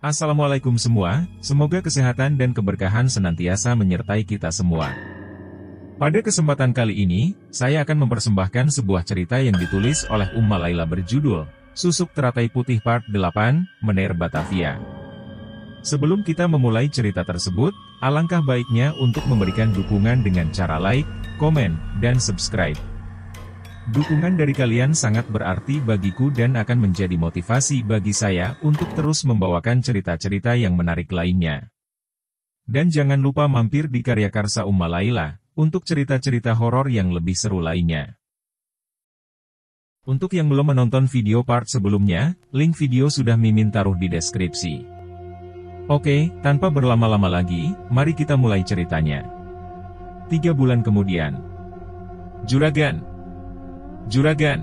Assalamualaikum semua, semoga kesehatan dan keberkahan senantiasa menyertai kita semua. Pada kesempatan kali ini, saya akan mempersembahkan sebuah cerita yang ditulis oleh Laila berjudul, Susuk Teratai Putih Part 8, Meneer Batavia. Sebelum kita memulai cerita tersebut, alangkah baiknya untuk memberikan dukungan dengan cara like, komen, dan subscribe. Dukungan dari kalian sangat berarti bagiku dan akan menjadi motivasi bagi saya untuk terus membawakan cerita-cerita yang menarik lainnya. Dan jangan lupa mampir di karya karsa Laila, untuk cerita-cerita horor yang lebih seru lainnya. Untuk yang belum menonton video part sebelumnya, link video sudah Mimin taruh di deskripsi. Oke, tanpa berlama-lama lagi, mari kita mulai ceritanya. 3 bulan kemudian. Juragan! Juragan!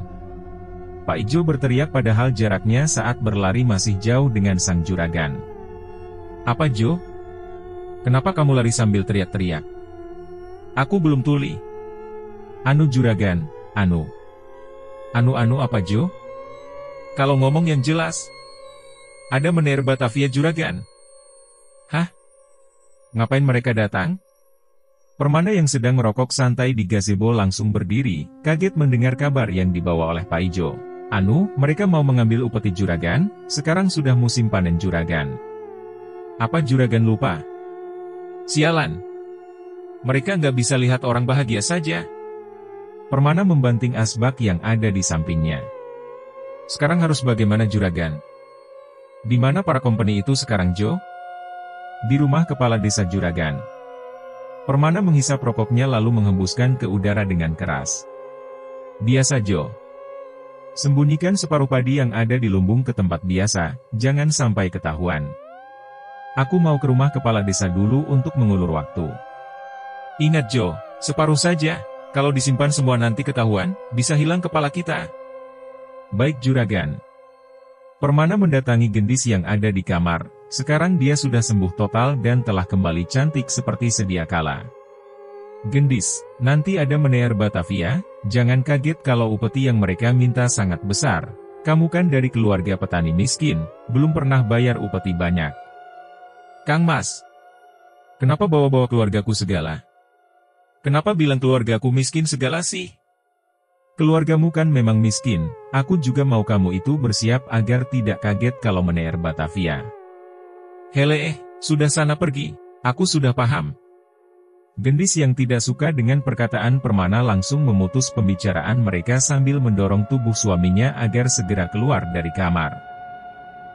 Pak Ijo berteriak padahal jaraknya saat berlari masih jauh dengan sang juragan. Apa Jo? Kenapa kamu lari sambil teriak-teriak? Aku belum tuli. Anu juragan, anu. Anu apa Jo? Kalau ngomong yang jelas. Ada Meneer Batavia juragan. Hah? Ngapain mereka datang? Permana yang sedang merokok santai di gazebo langsung berdiri, kaget mendengar kabar yang dibawa oleh Pak Ijo. Anu, mereka mau mengambil upeti juragan, sekarang sudah musim panen juragan. Apa juragan lupa? Sialan. Mereka nggak bisa lihat orang bahagia saja. Permana membanting asbak yang ada di sampingnya. Sekarang harus bagaimana juragan? Di mana para company itu sekarang Jo? Di rumah kepala desa juragan. Permana menghisap rokoknya lalu menghembuskan ke udara dengan keras. Biasa Jo. Sembunyikan separuh padi yang ada di lumbung ke tempat biasa, jangan sampai ketahuan. Aku mau ke rumah kepala desa dulu untuk mengulur waktu. Ingat Jo, separuh saja, kalau disimpan semua nanti ketahuan, bisa hilang kepala kita. Baik juragan. Permana mendatangi gendis yang ada di kamar. Sekarang dia sudah sembuh total dan telah kembali cantik seperti sedia kala. Gendis, nanti ada Meneer Batavia, jangan kaget kalau upeti yang mereka minta sangat besar. Kamu kan dari keluarga petani miskin, belum pernah bayar upeti banyak. Kang Mas, kenapa bawa-bawa keluargaku segala? Kenapa bilang keluargaku miskin segala sih? Keluargamu kan memang miskin, aku juga mau kamu itu bersiap agar tidak kaget kalau Meneer Batavia. Hele, sudah sana pergi, aku sudah paham. Gendis yang tidak suka dengan perkataan Permana langsung memutus pembicaraan mereka sambil mendorong tubuh suaminya agar segera keluar dari kamar.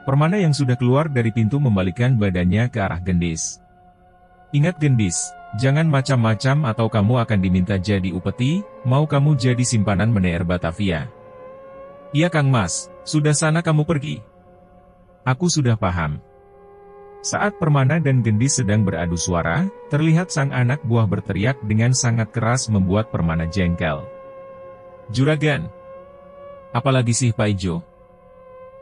Permana yang sudah keluar dari pintu membalikkan badannya ke arah Gendis. Ingat Gendis, jangan macam-macam atau kamu akan diminta jadi upeti, mau kamu jadi simpanan Meneer Batavia. Iya Kang Mas, sudah sana kamu pergi. Aku sudah paham. Saat Permana dan Gendis sedang beradu suara, terlihat sang anak buah berteriak dengan sangat keras membuat Permana jengkel. Juragan! Apalagi sih Pak Ijo?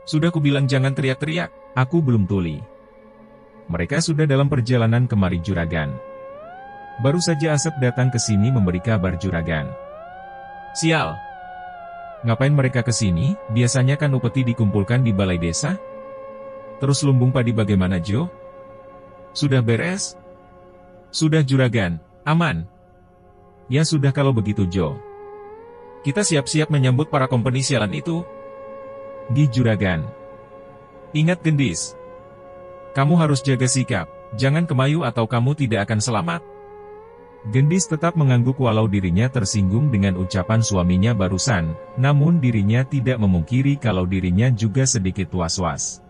Sudah kubilang jangan teriak-teriak, aku belum tuli. Mereka sudah dalam perjalanan kemari juragan. Baru saja Asep datang ke sini memberi kabar juragan. Sial! Ngapain mereka ke sini? Biasanya kan upeti dikumpulkan di balai desa? Terus lumbung padi bagaimana Jo? Sudah beres? Sudah juragan, aman. Ya sudah kalau begitu Jo. Kita siap-siap menyambut para company sialan itu. Gi juragan. Ingat Gendis. Kamu harus jaga sikap, jangan kemayu atau kamu tidak akan selamat. Gendis tetap mengangguk walau dirinya tersinggung dengan ucapan suaminya barusan, namun dirinya tidak memungkiri kalau dirinya juga sedikit was-was.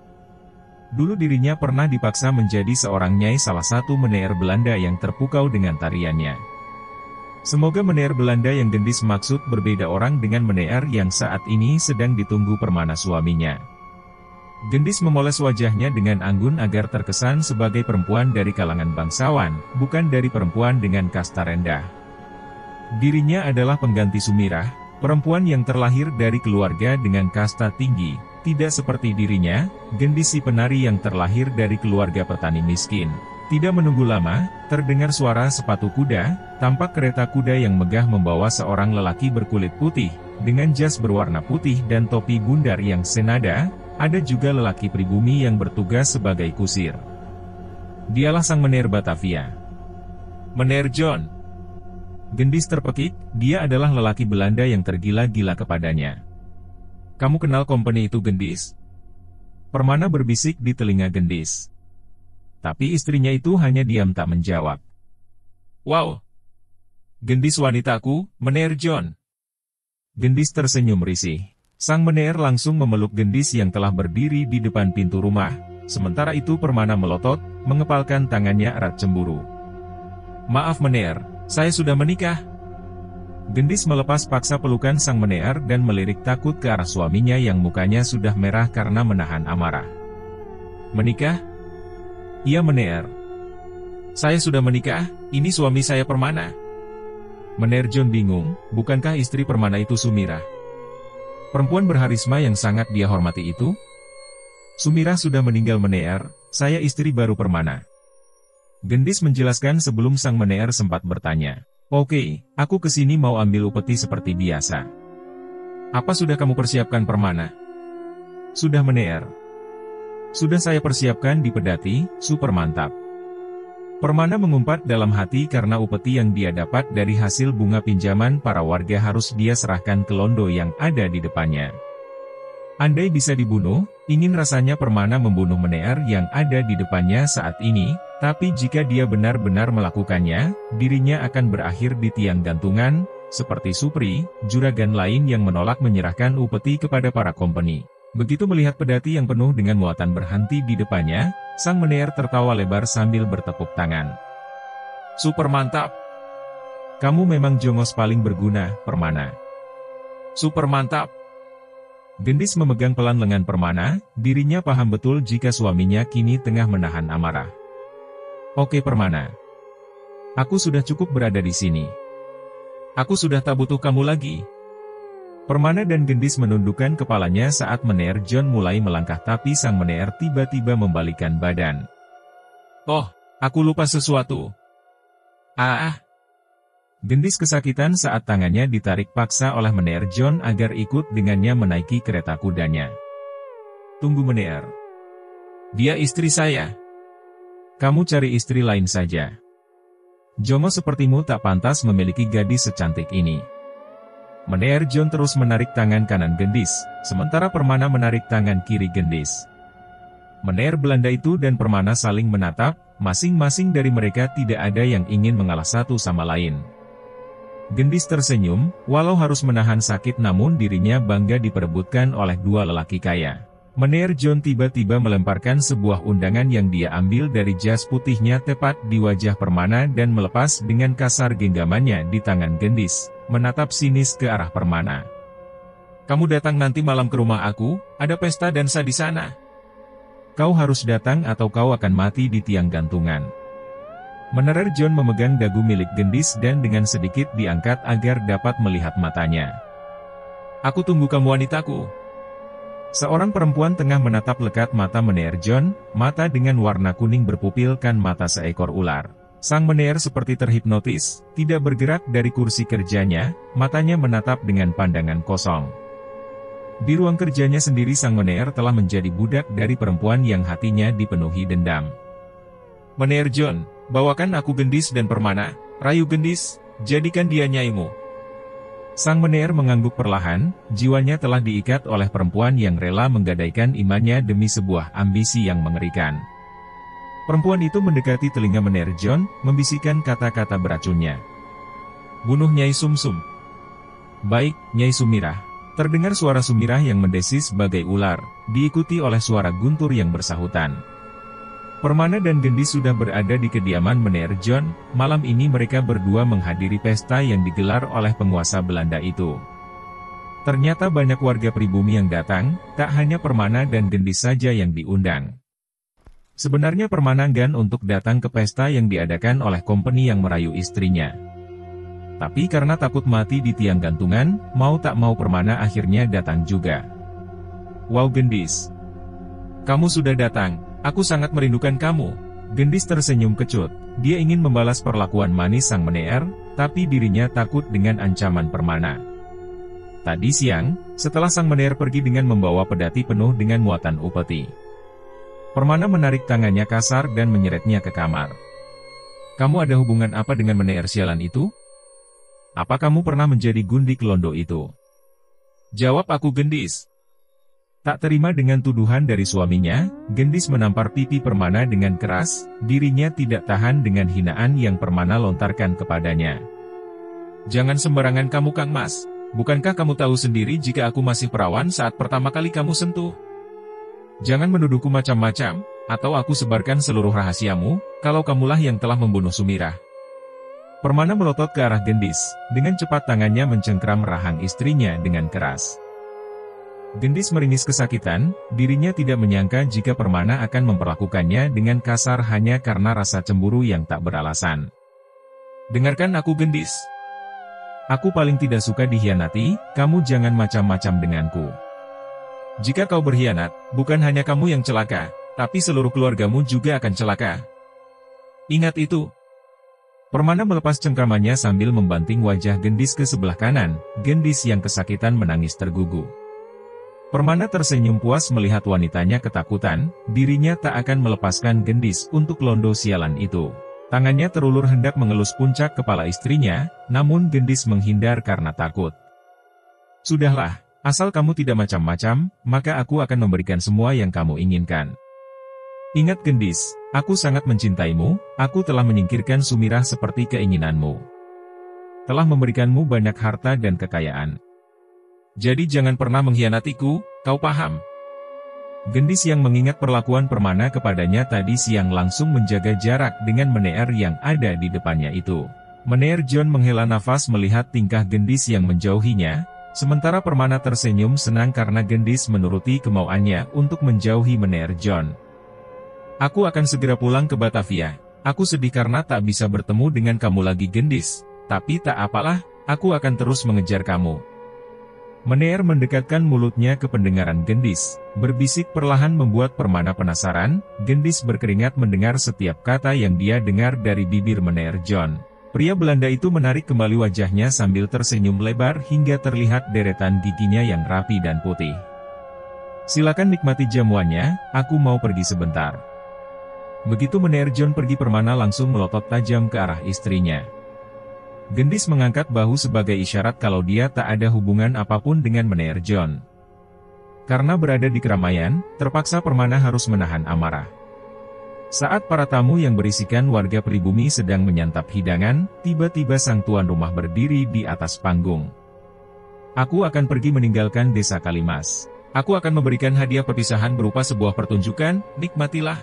Dulu dirinya pernah dipaksa menjadi seorang nyai salah satu Meneer Belanda yang terpukau dengan tariannya. Semoga Meneer Belanda yang Gendis maksud berbeda orang dengan Meneer yang saat ini sedang ditunggu Permana suaminya. Gendis memoles wajahnya dengan anggun agar terkesan sebagai perempuan dari kalangan bangsawan, bukan dari perempuan dengan kasta rendah. Dirinya adalah pengganti Sumirah, perempuan yang terlahir dari keluarga dengan kasta tinggi. Tidak seperti dirinya, Gendis si penari yang terlahir dari keluarga petani miskin. Tidak menunggu lama, terdengar suara sepatu kuda, tampak kereta kuda yang megah membawa seorang lelaki berkulit putih, dengan jas berwarna putih dan topi bundar yang senada. Ada juga lelaki pribumi yang bertugas sebagai kusir. Dialah sang Meneer Batavia. Meneer John. Gendis terpekik, dia adalah lelaki Belanda yang tergila-gila kepadanya. Kamu kenal company itu, Gendis? Permana berbisik di telinga Gendis. Tapi istrinya itu hanya diam tak menjawab. Wow! Gendis wanitaku, Meneer John. Gendis tersenyum risih. Sang Meneer langsung memeluk Gendis yang telah berdiri di depan pintu rumah. Sementara itu Permana melotot, mengepalkan tangannya erat cemburu. Maaf Meneer, saya sudah menikah. Gendis melepas paksa pelukan sang Meneer dan melirik takut ke arah suaminya yang mukanya sudah merah karena menahan amarah. Menikah? Iya Meneer. Saya sudah menikah, ini suami saya Permana. Meneer John bingung, bukankah istri Permana itu Sumirah? Perempuan berharisma yang sangat dia hormati itu? Sumirah sudah meninggal Meneer, saya istri baru Permana. Gendis menjelaskan sebelum sang Meneer sempat bertanya. Oke, aku kesini mau ambil upeti seperti biasa. Apa sudah kamu persiapkan Permana? Sudah Meneer. Sudah saya persiapkan di pedati, super mantap. Permana mengumpat dalam hati karena upeti yang dia dapat dari hasil bunga pinjaman para warga harus dia serahkan ke londo yang ada di depannya. Andai bisa dibunuh, ingin rasanya Permana membunuh Meneer yang ada di depannya saat ini, tapi jika dia benar-benar melakukannya, dirinya akan berakhir di tiang gantungan, seperti Supri, juragan lain yang menolak menyerahkan upeti kepada para company. Begitu melihat pedati yang penuh dengan muatan berhenti di depannya, sang Meneer tertawa lebar sambil bertepuk tangan. Super mantap! Kamu memang jongos paling berguna, Permana. Super mantap! Gendis memegang pelan lengan Permana, dirinya paham betul jika suaminya kini tengah menahan amarah. Oke Permana. Aku sudah cukup berada di sini. Aku sudah tak butuh kamu lagi. Permana dan Gendis menundukkan kepalanya saat Meneer John mulai melangkah tapi sang Meneer tiba-tiba membalikkan badan. Oh, aku lupa sesuatu. Gendis kesakitan saat tangannya ditarik paksa oleh Meneer John agar ikut dengannya menaiki kereta kudanya. Tunggu Meneer. Dia istri saya. Kamu cari istri lain saja. Jongo sepertimu tak pantas memiliki gadis secantik ini. Meneer John terus menarik tangan kanan Gendis, sementara Permana menarik tangan kiri Gendis. Meneer Belanda itu dan Permana saling menatap, masing-masing dari mereka tidak ada yang ingin mengalah satu sama lain. Gendis tersenyum, walau harus menahan sakit namun dirinya bangga diperebutkan oleh dua lelaki kaya. Meneer John tiba-tiba melemparkan sebuah undangan yang dia ambil dari jas putihnya tepat di wajah Permana dan melepas dengan kasar genggamannya di tangan Gendis, menatap sinis ke arah Permana. Kamu datang nanti malam ke rumah aku, ada pesta dansa di sana. Kau harus datang atau kau akan mati di tiang gantungan. Meneer John memegang dagu milik Gendis dan dengan sedikit diangkat agar dapat melihat matanya. Aku tunggu kamu wanitaku. Seorang perempuan tengah menatap lekat mata Meneer John, mata dengan warna kuning berpupilkan mata seekor ular. Sang Meneer seperti terhipnotis, tidak bergerak dari kursi kerjanya, matanya menatap dengan pandangan kosong. Di ruang kerjanya sendiri sang Meneer telah menjadi budak dari perempuan yang hatinya dipenuhi dendam. Meneer John, bawakan aku Gendis dan Permana, rayu Gendis, jadikan dia nyaimu. Sang Meneer mengangguk perlahan, jiwanya telah diikat oleh perempuan yang rela menggadaikan imannya demi sebuah ambisi yang mengerikan. Perempuan itu mendekati telinga Meneer John, membisikkan kata-kata beracunnya. Bunuh Nyai Sumsum. Baik, Nyai Sumirah. Terdengar suara Sumirah yang mendesis sebagai ular, diikuti oleh suara guntur yang bersahutan. Permana dan Gendis sudah berada di kediaman Meneer John, malam ini mereka berdua menghadiri pesta yang digelar oleh penguasa Belanda itu. Ternyata banyak warga pribumi yang datang, tak hanya Permana dan Gendis saja yang diundang. Sebenarnya Permana enggan untuk datang ke pesta yang diadakan oleh company yang merayu istrinya. Tapi karena takut mati di tiang gantungan, mau tak mau Permana akhirnya datang juga. Wow Gendis. Kamu sudah datang. Aku sangat merindukan kamu. Gendis tersenyum kecut. Dia ingin membalas perlakuan manis sang Meneer, tapi dirinya takut dengan ancaman Permana. Tadi siang, setelah sang Meneer pergi dengan membawa pedati penuh dengan muatan upeti, Permana menarik tangannya kasar dan menyeretnya ke kamar. Kamu ada hubungan apa dengan Meneer sialan itu? Apa kamu pernah menjadi gundik londo itu? Jawab aku, Gendis. Tak terima dengan tuduhan dari suaminya, Gendis menampar pipi Permana dengan keras. Dirinya tidak tahan dengan hinaan yang Permana lontarkan kepadanya. Jangan sembarangan kamu, Kang Mas. Bukankah kamu tahu sendiri jika aku masih perawan saat pertama kali kamu sentuh? Jangan menuduhku macam-macam, atau aku sebarkan seluruh rahasiamu, kalau kamulah yang telah membunuh Sumirah. Permana melotot ke arah Gendis, dengan cepat tangannya mencengkram rahang istrinya dengan keras. Gendis meringis kesakitan, dirinya tidak menyangka jika Permana akan memperlakukannya dengan kasar hanya karena rasa cemburu yang tak beralasan. Dengarkan aku, Gendis. Aku paling tidak suka dikhianati, kamu jangan macam-macam denganku. Jika kau berkhianat, bukan hanya kamu yang celaka, tapi seluruh keluargamu juga akan celaka. Ingat itu. Permana melepas cengkramannya sambil membanting wajah Gendis ke sebelah kanan. Gendis yang kesakitan menangis tergugu. Permana tersenyum puas melihat wanitanya ketakutan, dirinya tak akan melepaskan Gendis untuk londo sialan itu. Tangannya terulur hendak mengelus puncak kepala istrinya, namun Gendis menghindar karena takut. Sudahlah, asal kamu tidak macam-macam, maka aku akan memberikan semua yang kamu inginkan. Ingat, Gendis, aku sangat mencintaimu, aku telah menyingkirkan Sumirah seperti keinginanmu. Telah memberikanmu banyak harta dan kekayaan. Jadi jangan pernah mengkhianatiku, kau paham? Gendis yang mengingat perlakuan Permana kepadanya tadi siang langsung menjaga jarak dengan Meneer yang ada di depannya itu. Meneer John menghela nafas melihat tingkah Gendis yang menjauhinya, sementara Permana tersenyum senang karena Gendis menuruti kemauannya untuk menjauhi Meneer John. Aku akan segera pulang ke Batavia. Aku sedih karena tak bisa bertemu dengan kamu lagi, Gendis. Tapi tak apalah, aku akan terus mengejar kamu. Meneer mendekatkan mulutnya ke pendengaran Gendis, berbisik perlahan membuat Permana penasaran. Gendis berkeringat mendengar setiap kata yang dia dengar dari bibir Meneer John. Pria Belanda itu menarik kembali wajahnya sambil tersenyum lebar hingga terlihat deretan giginya yang rapi dan putih. Silakan nikmati jamuannya, aku mau pergi sebentar. Begitu Meneer John pergi, Permana langsung melotot tajam ke arah istrinya. Gendis mengangkat bahu sebagai isyarat kalau dia tak ada hubungan apapun dengan Meneer John. Karena berada di keramaian, terpaksa Permana harus menahan amarah. Saat para tamu yang berisikan warga pribumi sedang menyantap hidangan, tiba-tiba sang tuan rumah berdiri di atas panggung. Aku akan pergi meninggalkan desa Kalimas. Aku akan memberikan hadiah perpisahan berupa sebuah pertunjukan, nikmatilah.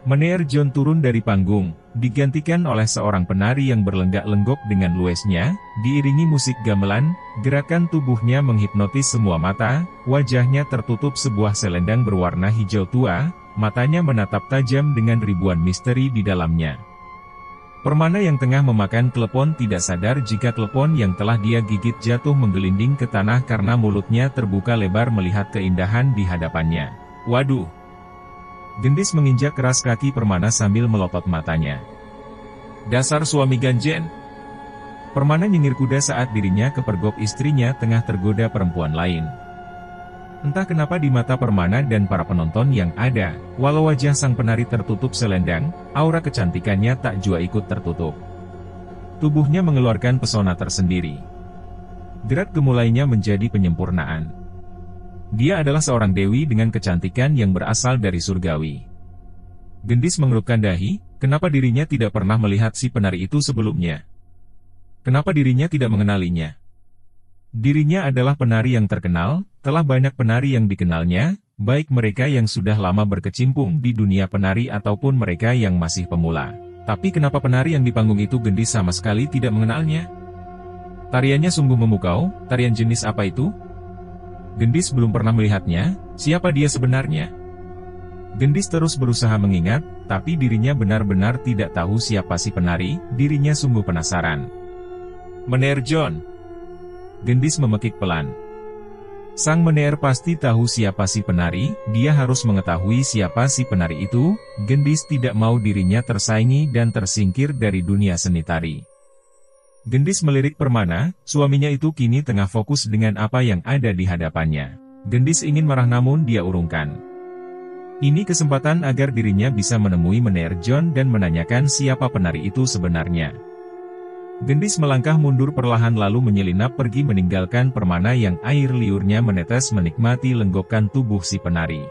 Meneer John turun dari panggung, digantikan oleh seorang penari yang berlenggak-lenggok dengan luesnya, diiringi musik gamelan, gerakan tubuhnya menghipnotis semua mata, wajahnya tertutup sebuah selendang berwarna hijau tua, matanya menatap tajam dengan ribuan misteri di dalamnya. Permana yang tengah memakan telepon tidak sadar jika telepon yang telah dia gigit jatuh menggelinding ke tanah karena mulutnya terbuka lebar melihat keindahan di hadapannya. Waduh! Gendis menginjak keras kaki Permana sambil melotot matanya. Dasar suami ganjen! Permana nyengir kuda saat dirinya kepergok istrinya tengah tergoda perempuan lain. Entah kenapa di mata Permana dan para penonton yang ada, walau wajah sang penari tertutup selendang, aura kecantikannya tak jua ikut tertutup. Tubuhnya mengeluarkan pesona tersendiri. Gerak gemulainya menjadi penyempurnaan. Dia adalah seorang dewi dengan kecantikan yang berasal dari surgawi. Gendis mengerutkan dahi, kenapa dirinya tidak pernah melihat si penari itu sebelumnya? Kenapa dirinya tidak mengenalinya? Dirinya adalah penari yang terkenal, telah banyak penari yang dikenalnya, baik mereka yang sudah lama berkecimpung di dunia penari ataupun mereka yang masih pemula. Tapi kenapa penari yang di panggung itu Gendis sama sekali tidak mengenalnya? Tariannya sungguh memukau, tarian jenis apa itu? Gendis belum pernah melihatnya, siapa dia sebenarnya? Gendis terus berusaha mengingat, tapi dirinya benar-benar tidak tahu siapa si penari, dirinya sungguh penasaran. Meneer John! Gendis memekik pelan. Sang Meneer pasti tahu siapa si penari, dia harus mengetahui siapa si penari itu. Gendis tidak mau dirinya tersaingi dan tersingkir dari dunia seni tari. Gendis melirik Permana, suaminya itu kini tengah fokus dengan apa yang ada di hadapannya. Gendis ingin marah namun dia urungkan. Ini kesempatan agar dirinya bisa menemui Meneer John dan menanyakan siapa penari itu sebenarnya. Gendis melangkah mundur perlahan lalu menyelinap pergi meninggalkan Permana yang air liurnya menetes menikmati lenggokan tubuh si penari.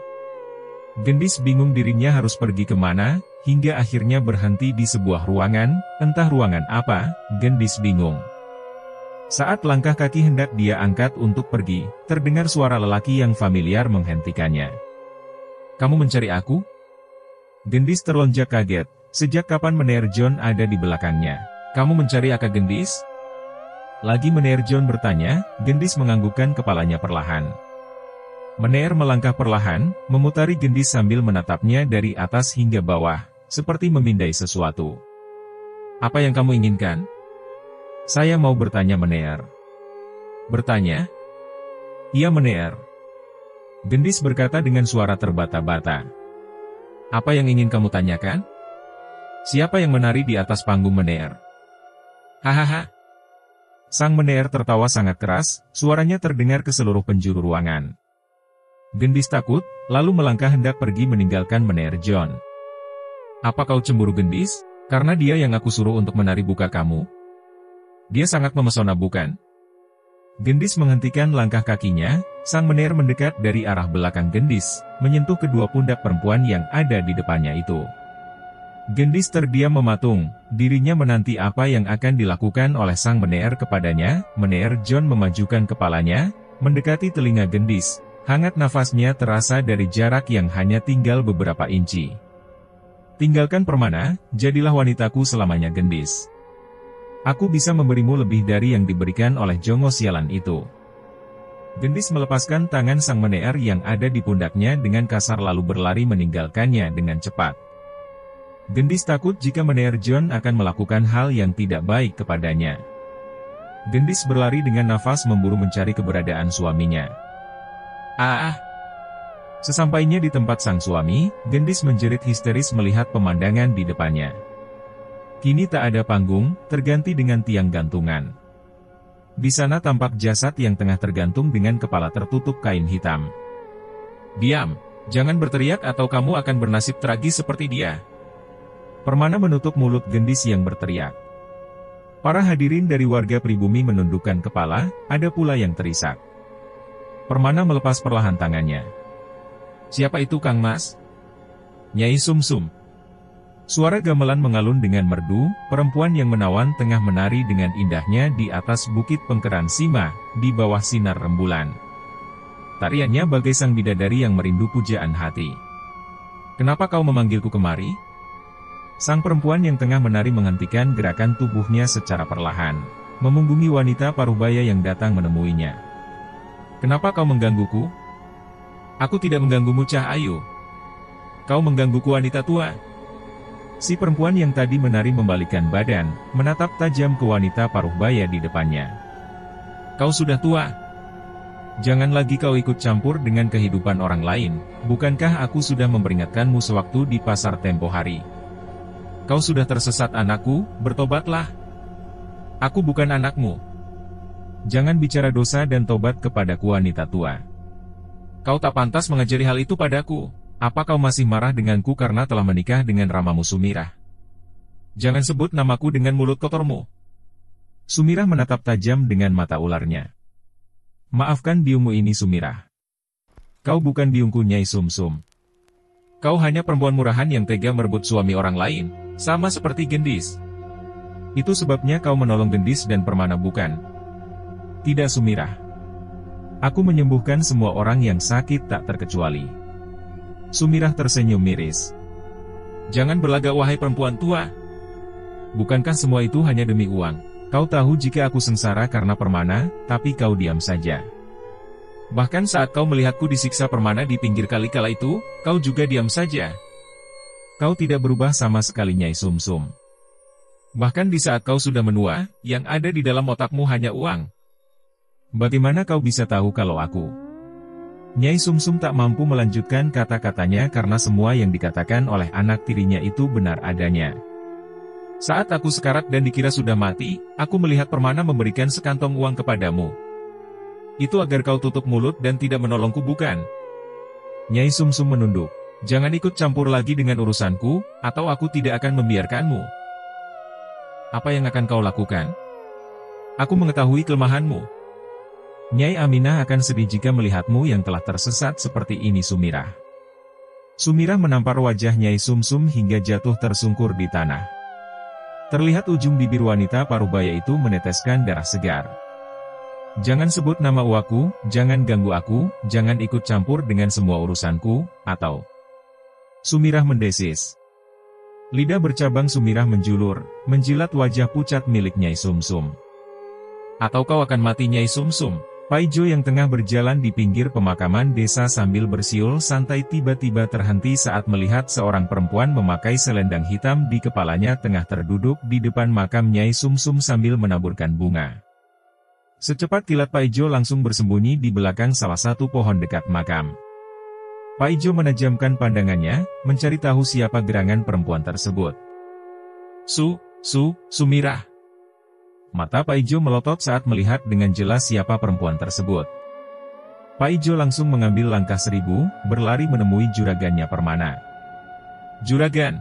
Gendis bingung dirinya harus pergi kemana, hingga akhirnya berhenti di sebuah ruangan, entah ruangan apa, Gendis bingung. Saat langkah kaki hendak dia angkat untuk pergi, terdengar suara lelaki yang familiar menghentikannya. "Kamu mencari aku?" Gendis terlonjak kaget, sejak kapan Meneer John ada di belakangnya. "Kamu mencari Aka Gendis?" Lagi Meneer John bertanya, Gendis menganggukkan kepalanya perlahan. Meneer melangkah perlahan, memutari Gendis sambil menatapnya dari atas hingga bawah, seperti memindai sesuatu. "Apa yang kamu inginkan?" "Saya mau bertanya Meneer." "Bertanya?" "Iya Meneer." Gendis berkata dengan suara terbata-bata. "Apa yang ingin kamu tanyakan?" "Siapa yang menari di atas panggung Meneer?" "Hahaha." Sang Meneer tertawa sangat keras, suaranya terdengar ke seluruh penjuru ruangan. Gendis takut, lalu melangkah hendak pergi meninggalkan Meneer John. "Apa kau cemburu Gendis? Karena dia yang aku suruh untuk menari buka kamu? Dia sangat memesona bukan?" Gendis menghentikan langkah kakinya, sang Meneer mendekat dari arah belakang Gendis, menyentuh kedua pundak perempuan yang ada di depannya itu. Gendis terdiam mematung, dirinya menanti apa yang akan dilakukan oleh sang Meneer kepadanya. Meneer John memajukan kepalanya, mendekati telinga Gendis. Hangat nafasnya terasa dari jarak yang hanya tinggal beberapa inci. "Tinggalkan Permana, jadilah wanitaku selamanya Gendis. Aku bisa memberimu lebih dari yang diberikan oleh Jongo sialan itu." Gendis melepaskan tangan sang Meneer yang ada di pundaknya dengan kasar lalu berlari meninggalkannya dengan cepat. Gendis takut jika Meneer John akan melakukan hal yang tidak baik kepadanya. Gendis berlari dengan nafas memburu mencari keberadaan suaminya. Sesampainya di tempat sang suami, Gendis menjerit histeris melihat pemandangan di depannya. Kini tak ada panggung, terganti dengan tiang gantungan. Di sana tampak jasad yang tengah tergantung dengan kepala tertutup kain hitam. "Diam, jangan berteriak atau kamu akan bernasib tragis seperti dia." Permana menutup mulut Gendis yang berteriak. Para hadirin dari warga pribumi menundukkan kepala, ada pula yang terisak. Permana melepas perlahan tangannya. "Siapa itu Kang Mas?" "Nyai Sumsum." Suara gamelan mengalun dengan merdu, perempuan yang menawan tengah menari dengan indahnya di atas bukit Pengkeran Sima, di bawah sinar rembulan. Tariannya bagai sang bidadari yang merindu pujaan hati. "Kenapa kau memanggilku kemari?" Sang perempuan yang tengah menari menghentikan gerakan tubuhnya secara perlahan, memunggungi wanita parubaya yang datang menemuinya. "Kenapa kau menggangguku?" "Aku tidak mengganggumu Cah Ayu. Kau menggangguku wanita tua." Si perempuan yang tadi menari membalikkan badan, menatap tajam ke wanita parubaya di depannya. "Kau sudah tua. Jangan lagi kau ikut campur dengan kehidupan orang lain, bukankah aku sudah memperingatkanmu sewaktu di pasar tempo hari? Kau sudah tersesat anakku, bertobatlah. Aku bukan anakmu. Jangan bicara dosa dan tobat kepadaku wanita tua. Kau tak pantas mengajari hal itu padaku. Apa kau masih marah denganku karena telah menikah dengan ramamu Sumirah? Jangan sebut namaku dengan mulut kotormu." Sumirah menatap tajam dengan mata ularnya. "Maafkan biungmu ini Sumirah. Kau bukan biungku Nyai Sumsum. Kau hanya perempuan murahan yang tega merebut suami orang lain, sama seperti Gendis. Itu sebabnya kau menolong Gendis dan Permana bukan?" "Tidak Sumirah. Aku menyembuhkan semua orang yang sakit tak terkecuali." Sumirah tersenyum miris. "Jangan berlagak wahai perempuan tua. Bukankah semua itu hanya demi uang? Kau tahu jika aku sengsara karena Permana, tapi kau diam saja. Bahkan saat kau melihatku disiksa Permana di pinggir kali kala itu, kau juga diam saja. Kau tidak berubah sama sekali Nyai Sumsum. Bahkan di saat kau sudah menua, yang ada di dalam otakmu hanya uang. Bagaimana kau bisa tahu kalau aku..." Nyai Sumsum tak mampu melanjutkan kata-katanya karena semua yang dikatakan oleh anak tirinya itu benar adanya. Saat aku sekarat dan dikira sudah mati, aku melihat Permana memberikan sekantong uang kepadamu. Itu agar kau tutup mulut dan tidak menolongku, bukan? Nyai Sumsum menunduk. Jangan ikut campur lagi dengan urusanku, atau aku tidak akan membiarkanmu. Apa yang akan kau lakukan? Aku mengetahui kelemahanmu. Nyai Aminah akan sedih jika melihatmu yang telah tersesat seperti ini, Sumirah. Sumirah menampar wajah Nyai Sumsum hingga jatuh tersungkur di tanah. Terlihat ujung bibir wanita parubaya itu meneteskan darah segar. Jangan sebut nama uaku, jangan ganggu aku, jangan ikut campur dengan semua urusanku, atau... Sumirah mendesis. Lidah bercabang Sumirah menjulur, menjilat wajah pucat milik Nyai Sumsum. Atau kau akan mati, Nyai Sumsum. Paijo yang tengah berjalan di pinggir pemakaman desa sambil bersiul santai tiba-tiba terhenti saat melihat seorang perempuan memakai selendang hitam di kepalanya tengah terduduk di depan makam Nyai Sumsum sambil menaburkan bunga. Secepat kilat Paijo langsung bersembunyi di belakang salah satu pohon dekat makam. Paijo menajamkan pandangannya, mencari tahu siapa gerangan perempuan tersebut. Sumirah. Mata Paijo melotot saat melihat dengan jelas siapa perempuan tersebut. Paijo langsung mengambil langkah 1000, berlari menemui juragannya Permana. Juragan!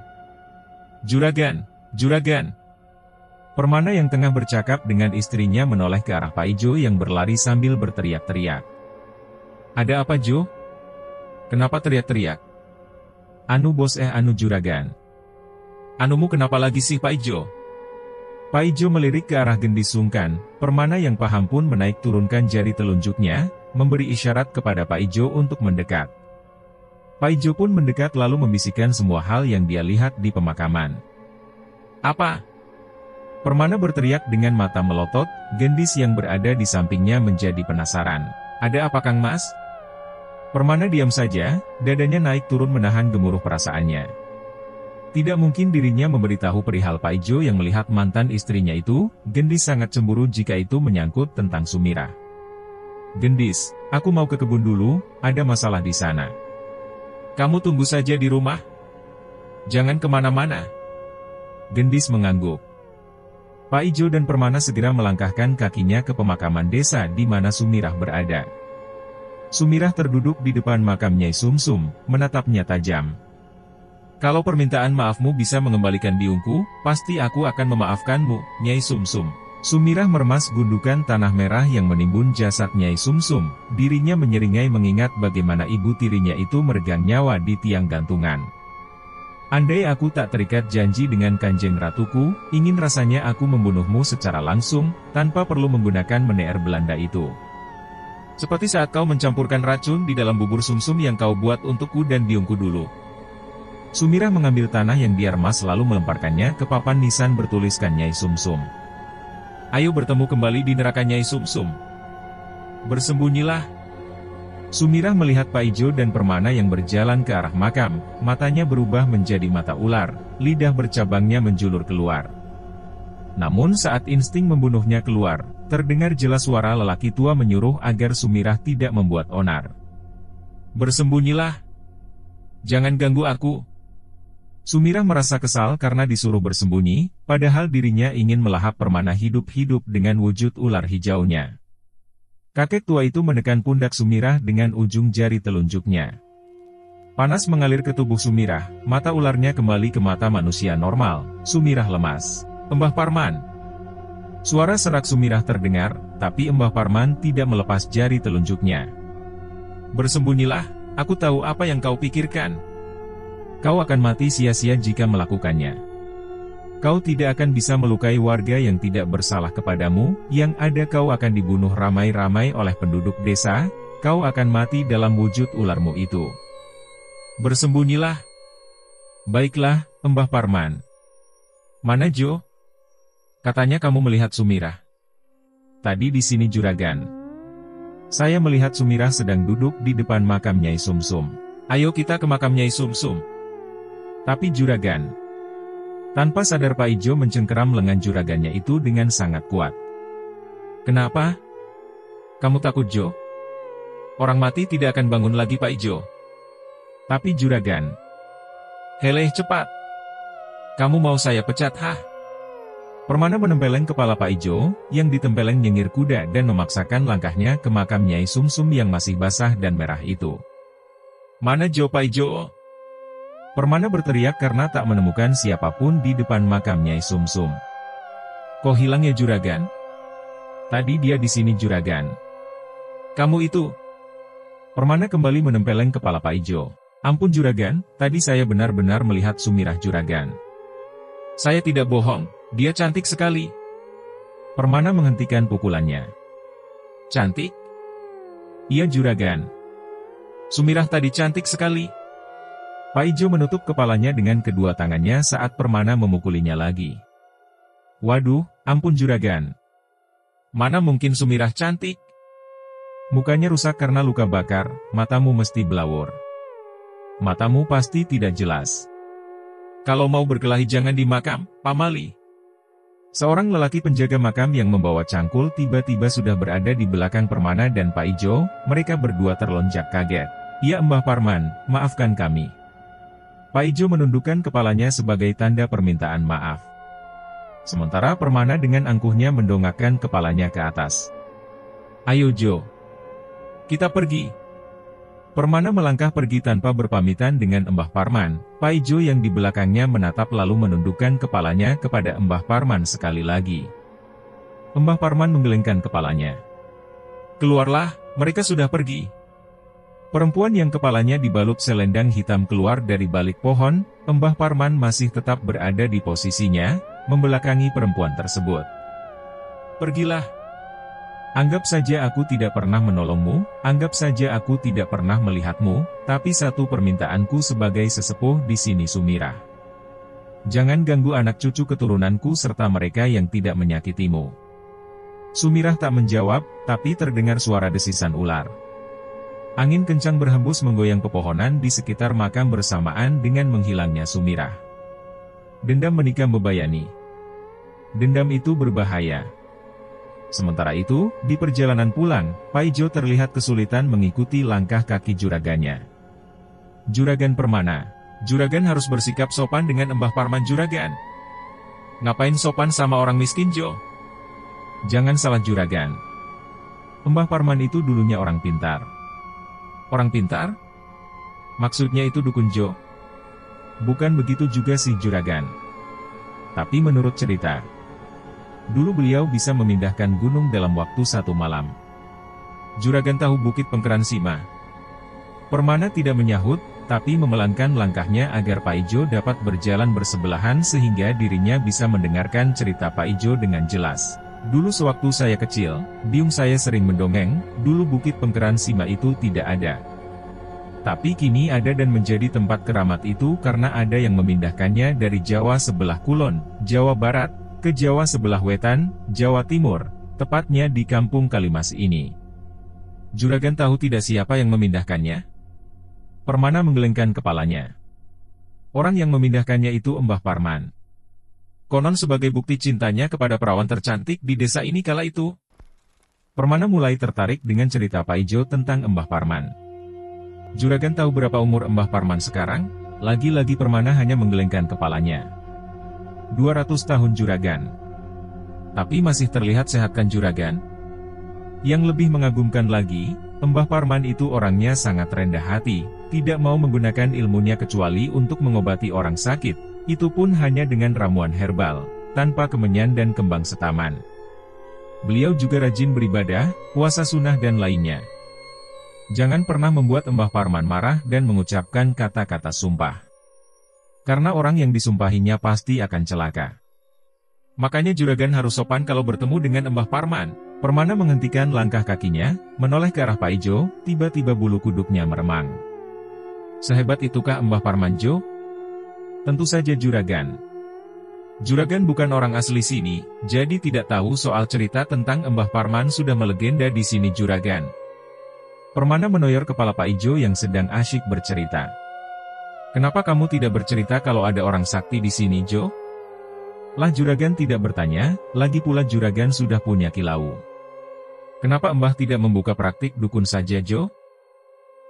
Juragan! Juragan! Permana yang tengah bercakap dengan istrinya menoleh ke arah Paijo yang berlari sambil berteriak-teriak. Ada apa, Jo? Kenapa teriak-teriak? Anu bos anu juragan. Anumu kenapa lagi sih, Paijo? Paijo melirik ke arah Gendis sungkan. Permana yang paham pun menaik turunkan jari telunjuknya, memberi isyarat kepada Paijo untuk mendekat. Paijo pun mendekat lalu membisikkan semua hal yang dia lihat di pemakaman. Apa? Permana berteriak dengan mata melotot. Gendis yang berada di sampingnya menjadi penasaran. Ada apa, Kang Mas? Permana diam saja, dadanya naik turun menahan gemuruh perasaannya. Tidak mungkin dirinya memberitahu perihal Paijo yang melihat mantan istrinya itu. Gendis sangat cemburu jika itu menyangkut tentang Sumirah. Gendis, aku mau ke kebun dulu, ada masalah di sana. Kamu tunggu saja di rumah. Jangan kemana-mana. Gendis mengangguk. Paijo dan Permana segera melangkahkan kakinya ke pemakaman desa di mana Sumirah berada. Sumirah terduduk di depan makam Nyai Sumsum, menatapnya tajam. Kalau permintaan maafmu bisa mengembalikan biungku, pasti aku akan memaafkanmu, Nyai Sumsum. Sumirah meremas gundukan tanah merah yang menimbun jasad Nyai Sumsum. Dirinya menyeringai mengingat bagaimana ibu tirinya itu meregang nyawa di tiang gantungan. Andai aku tak terikat janji dengan Kanjeng Ratuku, ingin rasanya aku membunuhmu secara langsung, tanpa perlu menggunakan meneer Belanda itu. Seperti saat kau mencampurkan racun di dalam bubur sumsum yang kau buat untukku dan biungku dulu. Sumirah mengambil tanah yang dia remas lalu melemparkannya ke papan nisan bertuliskan Nyai Sumsum. Ayo bertemu kembali di neraka Nyai Sumsum. Bersembunyilah. Sumirah melihat Paijo dan Permana yang berjalan ke arah makam, matanya berubah menjadi mata ular, lidah bercabangnya menjulur keluar. Namun saat insting membunuhnya keluar, terdengar jelas suara lelaki tua menyuruh agar Sumirah tidak membuat onar. Bersembunyilah. Jangan ganggu aku. Sumirah merasa kesal karena disuruh bersembunyi, padahal dirinya ingin melahap Permana hidup-hidup dengan wujud ular hijaunya. Kakek tua itu menekan pundak Sumirah dengan ujung jari telunjuknya. Panas mengalir ke tubuh Sumirah, mata ularnya kembali ke mata manusia normal. Sumirah lemas. Embah Parman. Suara serak Sumirah terdengar, tapi Embah Parman tidak melepas jari telunjuknya. Bersembunyilah, aku tahu apa yang kau pikirkan. Kau akan mati sia-sia jika melakukannya. Kau tidak akan bisa melukai warga yang tidak bersalah kepadamu, yang ada kau akan dibunuh ramai-ramai oleh penduduk desa, kau akan mati dalam wujud ularmu itu. Bersembunyilah. Baiklah, Embah Parman. Mana Jo? Katanya kamu melihat Sumirah. Tadi di sini juragan. Saya melihat Sumirah sedang duduk di depan makam Nyai Sumsum. Ayo kita ke makam Nyai Sumsum. Tapi juragan. Tanpa sadar Paijo mencengkeram lengan juragannya itu dengan sangat kuat. Kenapa? Kamu takut Jo? Orang mati tidak akan bangun lagi Paijo. Tapi juragan. Heleh cepat. Kamu mau saya pecat hah? Permana menempeleng kepala Pak Ijo, yang ditempeleng nyengir kuda dan memaksakan langkahnya ke makam Nyai Sumsum yang masih basah dan merah itu. "Mana Jo Pak Ijo?" Permana berteriak karena tak menemukan siapapun di depan makam Nyai Sumsum. "Kok hilang ya Juragan?" "Tadi dia di sini Juragan." "Kamu itu?" Permana kembali menempeleng kepala Pak Ijo. "Ampun Juragan, tadi saya benar-benar melihat Sumirah Juragan." "Saya tidak bohong. Dia cantik sekali." Permana menghentikan pukulannya. "Cantik?" "Iya Juragan. Sumirah tadi cantik sekali." Pak Ijo menutup kepalanya dengan kedua tangannya saat Permana memukulinya lagi. "Waduh, ampun Juragan. Mana mungkin Sumirah cantik?" "Mukanya rusak karena luka bakar, matamu mesti belawur. Matamu pasti tidak jelas. Kalau mau berkelahi jangan di makam, pamali." Seorang lelaki penjaga makam yang membawa cangkul tiba-tiba sudah berada di belakang Permana dan Pak Ijo. Mereka berdua terlonjak kaget. "Ya Mbah Parman, maafkan kami." Pak Ijo menundukkan kepalanya sebagai tanda permintaan maaf. Sementara Permana dengan angkuhnya mendongakkan kepalanya ke atas. "Ayo Jo, kita pergi." Permana melangkah pergi tanpa berpamitan dengan Mbah Parman. Pak Ijo yang di belakangnya menatap lalu menundukkan kepalanya kepada Mbah Parman sekali lagi. Mbah Parman menggelengkan kepalanya. "Keluarlah, mereka sudah pergi." Perempuan yang kepalanya dibalut selendang hitam keluar dari balik pohon. Mbah Parman masih tetap berada di posisinya, membelakangi perempuan tersebut. "Pergilah. Anggap saja aku tidak pernah menolongmu, anggap saja aku tidak pernah melihatmu, tapi satu permintaanku sebagai sesepuh di sini Sumirah. Jangan ganggu anak cucu keturunanku serta mereka yang tidak menyakitimu." Sumirah tak menjawab, tapi terdengar suara desisan ular. Angin kencang berhembus menggoyang pepohonan di sekitar makam bersamaan dengan menghilangnya Sumirah. Dendam menikam bebayani. Dendam itu berbahaya. Sementara itu, di perjalanan pulang, Pak Ijo terlihat kesulitan mengikuti langkah kaki juragannya. "Juragan Permana, Juragan harus bersikap sopan dengan Mbah Parman Juragan. Ngapain sopan sama orang miskin Jo?" "Jangan salah Juragan. Mbah Parman itu dulunya orang pintar." "Orang pintar? Maksudnya itu dukun Jo?" "Bukan begitu juga sih Juragan. Tapi menurut cerita, dulu beliau bisa memindahkan gunung dalam waktu 1 malam." "Juragan tahu Bukit Pengkeran Sima?" Permana tidak menyahut, tapi memelankan langkahnya agar Pak Ijo dapat berjalan bersebelahan sehingga dirinya bisa mendengarkan cerita Pak Ijo dengan jelas. "Dulu sewaktu saya kecil, biung saya sering mendongeng, dulu Bukit Pengkeran Sima itu tidak ada. Tapi kini ada dan menjadi tempat keramat itu karena ada yang memindahkannya dari Jawa sebelah kulon, Jawa Barat, ke Jawa sebelah wetan, Jawa Timur, tepatnya di kampung Kalimas ini." "Juragan tahu tidak siapa yang memindahkannya?" Permana menggelengkan kepalanya. "Orang yang memindahkannya itu Mbah Parman. Konon sebagai bukti cintanya kepada perawan tercantik di desa ini kala itu." Permana mulai tertarik dengan cerita Pak Ijo tentang Mbah Parman. "Juragan tahu berapa umur Mbah Parman sekarang?" Lagi-lagi Permana hanya menggelengkan kepalanya. 200 tahun Juragan. Tapi masih terlihat sehat kan Juragan? Yang lebih mengagumkan lagi, Mbah Parman itu orangnya sangat rendah hati, tidak mau menggunakan ilmunya kecuali untuk mengobati orang sakit, itu pun hanya dengan ramuan herbal, tanpa kemenyan dan kembang setaman. Beliau juga rajin beribadah, puasa sunnah dan lainnya. Jangan pernah membuat Mbah Parman marah dan mengucapkan kata-kata sumpah. Karena orang yang disumpahinya pasti akan celaka. Makanya Juragan harus sopan kalau bertemu dengan Mbah Parman. Permana menghentikan langkah kakinya, menoleh ke arah Pak Ijo, tiba-tiba bulu kuduknya meremang. "Sehebat itukah Mbah Parman Jo?" "Tentu saja Juragan. Juragan bukan orang asli sini, jadi tidak tahu soal cerita tentang Mbah Parman sudah melegenda di sini Juragan." Permana menoyor kepala Pak Ijo yang sedang asyik bercerita. "Kenapa kamu tidak bercerita kalau ada orang sakti di sini Jo?" Lah Juragan tidak bertanya, lagi pula Juragan sudah punya kilau. "Kenapa Mbah tidak membuka praktik dukun saja Jo?"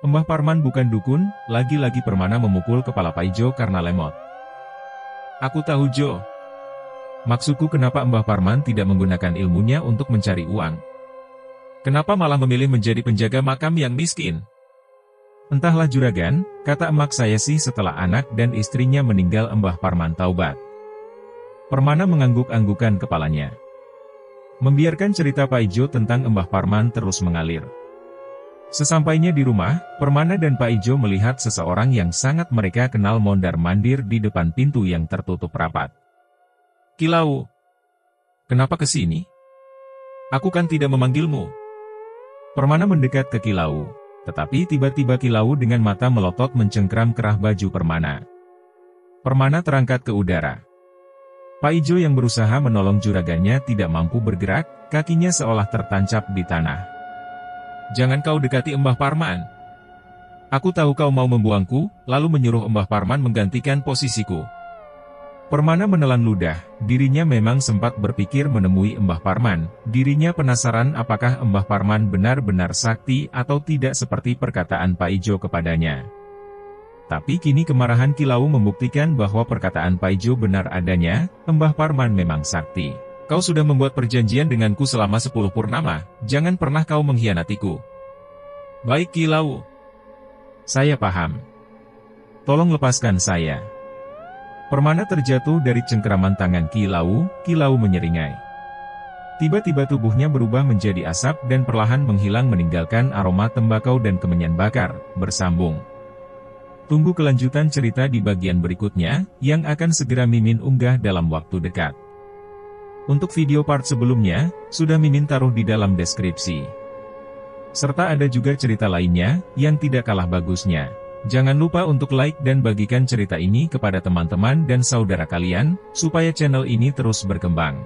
"Mbah Parman bukan dukun," lagi-lagi Permana memukul kepala Pak Ijo karena lemot. "Aku tahu Jo. Maksudku kenapa Mbah Parman tidak menggunakan ilmunya untuk mencari uang? Kenapa malah memilih menjadi penjaga makam yang miskin? Entahlah juragan, kata emak saya sih setelah anak dan istrinya meninggal Mbah Parman taubat. Permana mengangguk-anggukan kepalanya. Membiarkan cerita Pak Ijo tentang Mbah Parman terus mengalir. Sesampainya di rumah, Permana dan Pak Ijo melihat seseorang yang sangat mereka kenal mondar-mandir di depan pintu yang tertutup rapat. Kilau, kenapa ke sini? Aku kan tidak memanggilmu. Permana mendekat ke Kilau. Tetapi tiba-tiba Kilau dengan mata melotot mencengkram kerah baju Permana. Permana terangkat ke udara. Pak Ijo yang berusaha menolong juragannya tidak mampu bergerak, kakinya seolah tertancap di tanah. Jangan kau dekati Mbah Parman. Aku tahu kau mau membuangku, lalu menyuruh Mbah Parman menggantikan posisiku. Permana menelan ludah, dirinya memang sempat berpikir menemui Mbah Parman, dirinya penasaran apakah Mbah Parman benar-benar sakti atau tidak seperti perkataan Pak Ijo kepadanya. Tapi kini kemarahan Kilau membuktikan bahwa perkataan Pak Ijo benar adanya, Mbah Parman memang sakti. Kau sudah membuat perjanjian denganku selama 10 purnama, jangan pernah kau mengkhianatiku. Baik Kilau. Saya paham. Tolong lepaskan saya. Permana terjatuh dari cengkeraman tangan Kilau, Kilau menyeringai. Tiba-tiba tubuhnya berubah menjadi asap dan perlahan menghilang meninggalkan aroma tembakau dan kemenyan bakar, bersambung. Tunggu kelanjutan cerita di bagian berikutnya, yang akan segera Mimin unggah dalam waktu dekat. Untuk video part sebelumnya, sudah Mimin taruh di dalam deskripsi. Serta ada juga cerita lainnya, yang tidak kalah bagusnya. Jangan lupa untuk like dan bagikan cerita ini kepada teman-teman dan saudara kalian, supaya channel ini terus berkembang.